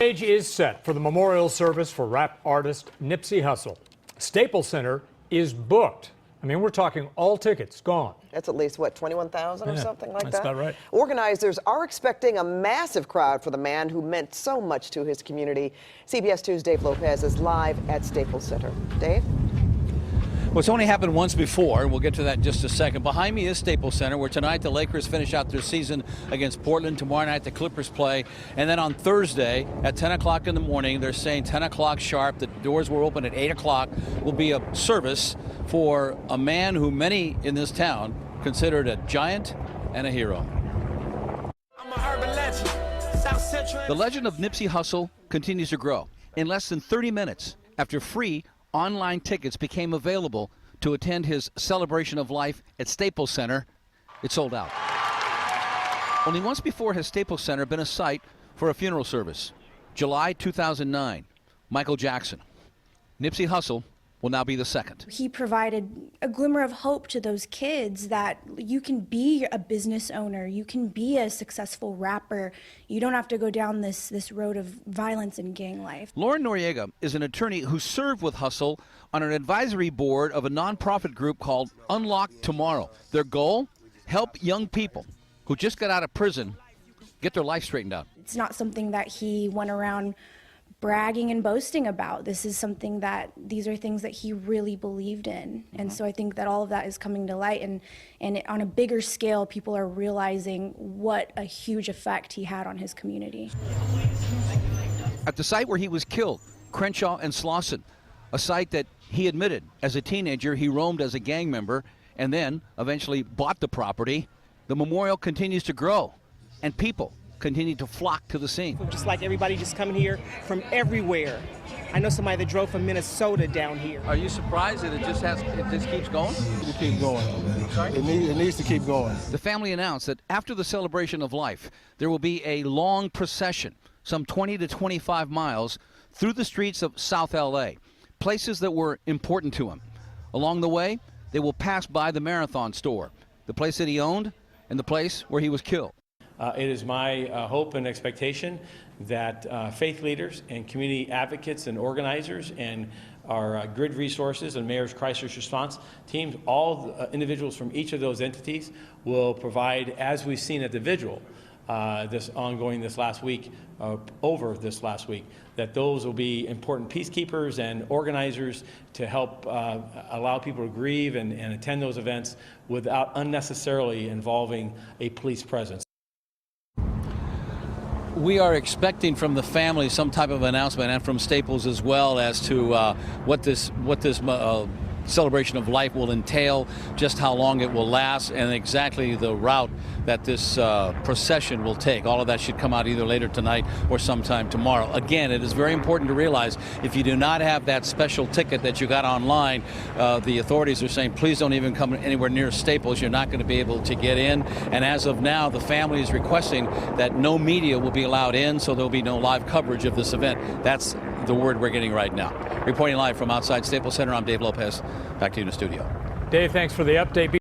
Stage is set for the memorial service for rap artist Nipsey Hussle. Staples Center is booked. I mean, we're talking all tickets gone. That's at least, what, 21,000 or something like that? That's about right. Organizers are expecting a massive crowd for the man who meant so much to his community. CBS 2's Dave Lopez is live at Staples Center. Dave? Well, it's only happened once before, and we'll get to that in just a second. Behind me is Staples Center, where tonight the Lakers finish out their season against Portland. Tomorrow night the Clippers play. And then on Thursday at 10 o'clock in the morning, they're saying 10 o'clock sharp, the doors will open at 8 o'clock, will be a service for a man who many in this town considered a giant and a hero. I'm an urban legend. South Central. The legend of Nipsey Hussle continues to grow. In less than 30 minutes, after free online tickets became available to attend his celebration of life at Staples Center, it sold out. Only once before has Staples Center been a site for a funeral service. July 2009, Michael Jackson. Nipsey Hussle will now be the second. He provided a glimmer of hope to those kids that you can be a business owner, you can be a successful rapper, you don't have to go down this road of violence and gang life. Lauren Noriega is an attorney who served with Hussle on an advisory board of a nonprofit group called Unlock Tomorrow. Their goal? Help young people who just got out of prison get their life straightened out. It's not something that he went around bragging and boasting about. This is something that, these are things that he really believed in. And so I think that all of that is coming to light, and on a bigger scale, people are realizing what a huge effect he had on his community. At the site where he was killed, Crenshaw and Slauson, a site that he admitted as a teenager he roamed as a gang member and then eventually bought the property, the memorial continues to grow and people continue to flock to the scene. Just like everybody just coming here from everywhere. I know somebody that drove from Minnesota down here. Are you surprised that it just keeps going? It keeps going. It needs to keep going. The family announced that after the celebration of life, there will be a long procession, some 20 to 25 miles, through the streets of South LA, places that were important to him. Along the way, they will pass by the Marathon store, the place that he owned and the place where he was killed. It is my hope and expectation that faith leaders and community advocates and organizers and our grid resources and Mayor's Crisis Response teams, all individuals from each of those entities will provide, as we've seen at the vigil, this ongoing this last week, over this last week, that those will be important peacekeepers and organizers to help allow people to grieve and attend those events without unnecessarily involving a police presence. We are expecting from the family some type of announcement, and from Staples as well, as to what this celebration of life will entail, just how long it will last, and exactly the route that this procession will take. All of that should come out either later tonight or sometime tomorrow. Again, it is very important to realize if you do not have that special ticket that you got online, the authorities are saying please don't even come anywhere near Staples. You're not going to be able to get in. And as of now, the family is requesting that no media will be allowed in, so there'll be no live coverage of this event. That's the word we're getting right now. Reporting live from outside Staples Center, I'm Dave Lopez. Back to you in the studio. Dave, thanks for the update.